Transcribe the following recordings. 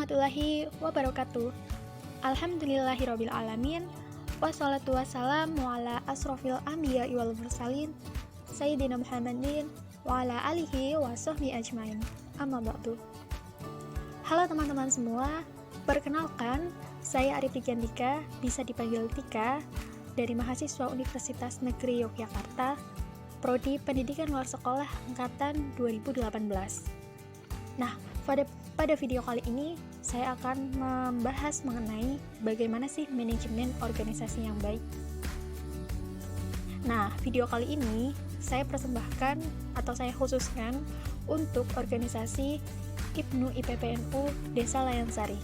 warahmatullahi wabarakatuh. Alhamdulillahirabbil alamin. Wassalatu wassalamu ala asrofil anbiya wal mursalin Sayyidina Muhammadin wa ala alihi wa sahbihi ajmain. Amma ba'du. Halo teman-teman semua. Perkenalkan, saya Arif Dika, bisa dipanggil Tika, dari mahasiswa Universitas Negeri Yogyakarta, Prodi Pendidikan Luar Sekolah Angkatan 2018. Nah, pada video kali ini saya akan membahas mengenai bagaimana sih manajemen organisasi yang baik. Nah, video kali ini saya persembahkan atau saya khususkan untuk organisasi IPNU IPPNU Desa Layansari.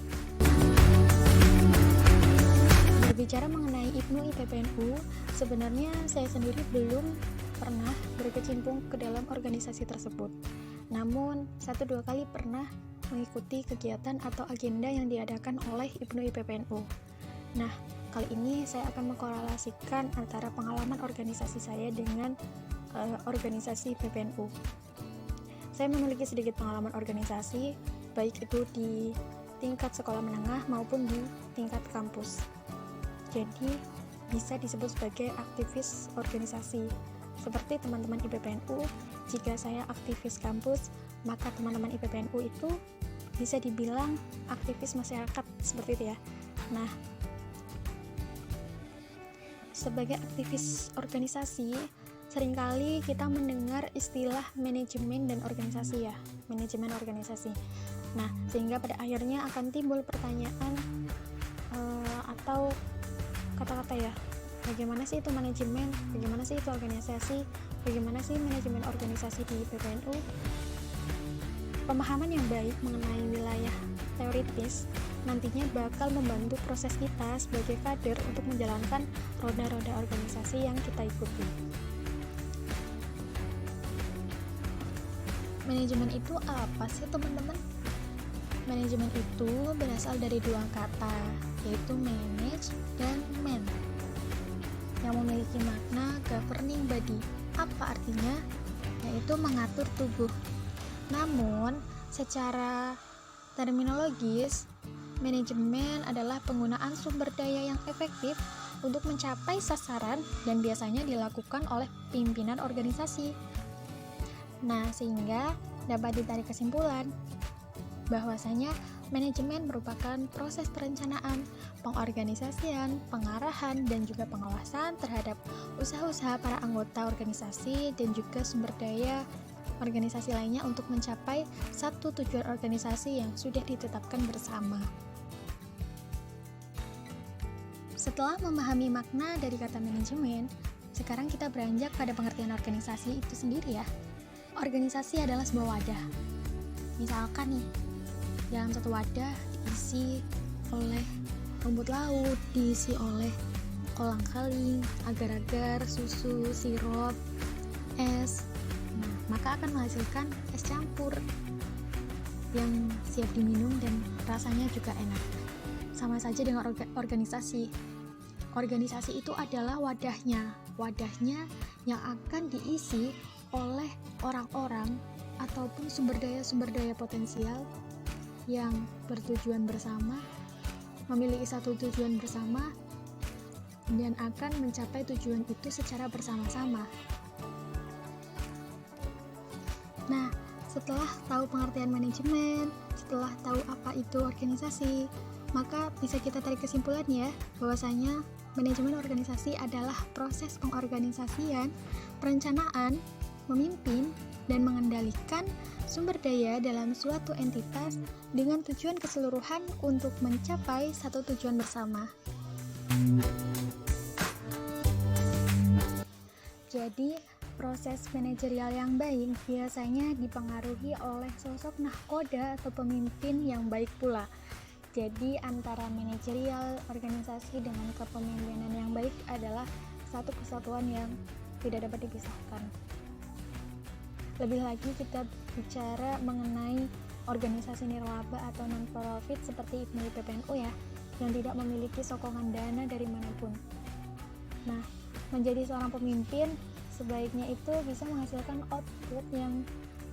Berbicara mengenai IPNU IPPNU, sebenarnya saya sendiri belum pernah berkecimpung ke dalam organisasi tersebut. Namun, 1-2 kali pernah mengikuti kegiatan atau agenda yang diadakan oleh IPNU IPPNU. Nah, kali ini saya akan mengkorelasikan antara pengalaman organisasi saya dengan organisasi PPNU. Saya memiliki sedikit pengalaman organisasi, baik itu di tingkat sekolah menengah maupun di tingkat kampus. Jadi, bisa disebut sebagai aktivis organisasi. Seperti teman-teman IPPNU, jika saya aktivis kampus, maka teman-teman IPPNU itu bisa dibilang aktivis masyarakat, seperti itu ya. Nah, sebagai aktivis organisasi, seringkali kita mendengar istilah manajemen dan organisasi ya, manajemen organisasi. Nah, sehingga pada akhirnya akan timbul pertanyaan atau kata-kata ya, bagaimana sih itu manajemen, bagaimana sih itu organisasi, bagaimana sih manajemen organisasi di PPNU. Pemahaman yang baik mengenai wilayah teoritis nantinya bakal membantu proses kita sebagai kader untuk menjalankan roda-roda organisasi yang kita ikuti. Manajemen itu apa sih teman-teman? Manajemen itu berasal dari 2 kata, yaitu manage dan man, yang memiliki makna governing body. Apa artinya? Yaitu mengatur tubuh. Namun, secara terminologis, manajemen adalah penggunaan sumber daya yang efektif untuk mencapai sasaran dan biasanya dilakukan oleh pimpinan organisasi. Nah, sehingga dapat ditarik kesimpulan bahwasanya manajemen merupakan proses perencanaan, pengorganisasian, pengarahan, dan juga pengawasan terhadap usaha-usaha para anggota organisasi dan juga sumber daya organisasi lainnya untuk mencapai satu tujuan organisasi yang sudah ditetapkan bersama. Setelah memahami makna dari kata manajemen, sekarang kita beranjak pada pengertian organisasi itu sendiri ya. Organisasi adalah sebuah wadah. Misalkan nih, dalam satu wadah diisi oleh rumput laut, diisi oleh kolang-kaling, agar-agar, susu, sirup, es. Nah, maka akan menghasilkan es campur yang siap diminum dan rasanya juga enak. Sama saja dengan organisasi. Organisasi itu adalah wadahnya yang akan diisi oleh orang-orang ataupun sumber daya potensial yang bertujuan bersama, memiliki satu tujuan bersama, dan akan mencapai tujuan itu secara bersama-sama. Nah, setelah tahu pengertian manajemen, setelah tahu apa itu organisasi, maka bisa kita tarik kesimpulan ya, bahwasanya manajemen organisasi adalah proses pengorganisasian, perencanaan, memimpin, dan mengendalikan sumber daya dalam suatu entitas dengan tujuan keseluruhan untuk mencapai satu tujuan bersama. Jadi, proses manajerial yang baik biasanya dipengaruhi oleh sosok nahkoda atau pemimpin yang baik pula. Jadi, antara manajerial organisasi dengan kepemimpinan yang baik adalah satu kesatuan yang tidak dapat dipisahkan. Lebih lagi kita bicara mengenai organisasi nirlaba atau non-profit seperti IPNU IPPNU ya, yang tidak memiliki sokongan dana dari manapun. Nah, menjadi seorang pemimpin sebaiknya itu bisa menghasilkan output yang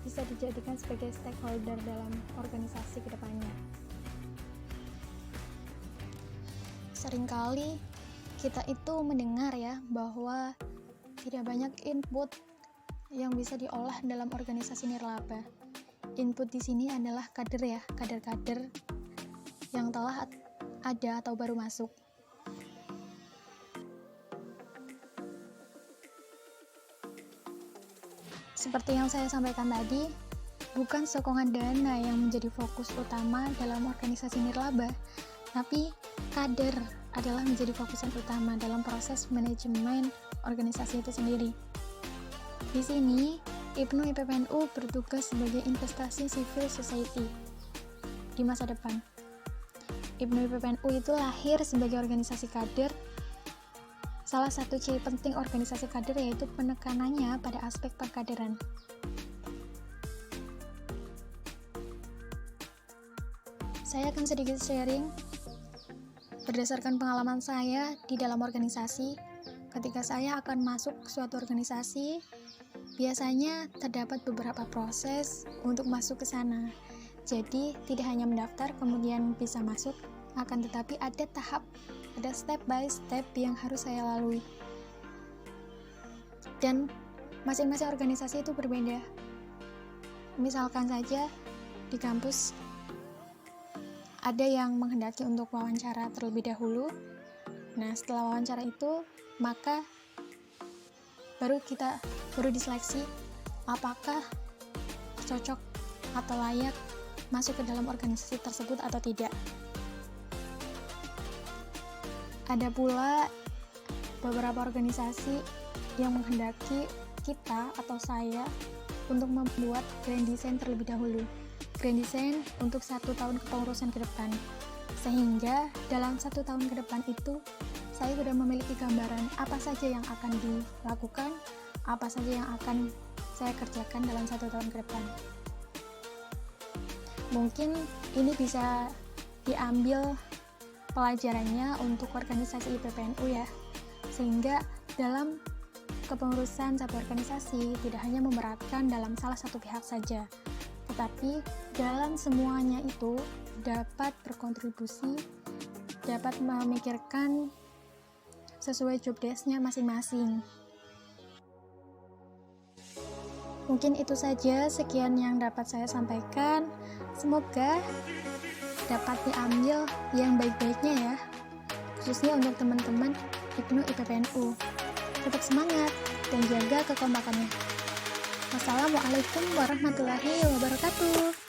bisa dijadikan sebagai stakeholder dalam organisasi ke depannya. Seringkali kita itu mendengar ya bahwa tidak banyak input yang bisa diolah dalam organisasi nirlaba. Input di sini adalah kader ya, kader-kader yang telah ada atau baru masuk. Seperti yang saya sampaikan tadi, bukan sokongan dana yang menjadi fokus utama dalam organisasi nirlaba, tapi kader adalah menjadi fokusan utama dalam proses manajemen organisasi itu sendiri. Di sini, IPNU IPPNU bertugas sebagai investasi civil society di masa depan. IPNU IPPNU itu lahir sebagai organisasi kader. Salah satu ciri penting organisasi kader yaitu penekanannya pada aspek perkaderan. Saya akan sedikit sharing berdasarkan pengalaman saya di dalam organisasi. Ketika saya akan masuk suatu organisasi, biasanya terdapat beberapa proses untuk masuk ke sana. Jadi, tidak hanya mendaftar kemudian bisa masuk, akan tetapi ada tahap, ada step by step yang harus saya lalui. Dan masing-masing organisasi itu berbeda. Misalkan saja di kampus ada yang menghendaki untuk wawancara terlebih dahulu. Nah, setelah wawancara itu, maka baru diseleksi apakah cocok atau layak masuk ke dalam organisasi tersebut atau tidak. Ada pula beberapa organisasi yang menghendaki kita atau saya untuk membuat grand design terlebih dahulu. Grand design untuk 1 tahun kepengurusan ke depan, sehingga dalam 1 tahun ke depan itu saya sudah memiliki gambaran apa saja yang akan dilakukan, apa saja yang akan saya kerjakan dalam 1 tahun ke depan. Mungkin ini bisa diambil pelajarannya untuk organisasi IPPNU ya, sehingga dalam kepengurusan satu organisasi tidak hanya memberatkan dalam salah satu pihak saja, tetapi dalam semuanya itu dapat berkontribusi, dapat memikirkan sesuai job desk-nya masing-masing. Mungkin itu saja sekian yang dapat saya sampaikan. Semoga dapat diambil yang baik-baiknya ya, khususnya untuk teman-teman IPNU IPPNU. Tetap semangat dan jaga kekompakannya. Wassalamualaikum warahmatullahi wabarakatuh.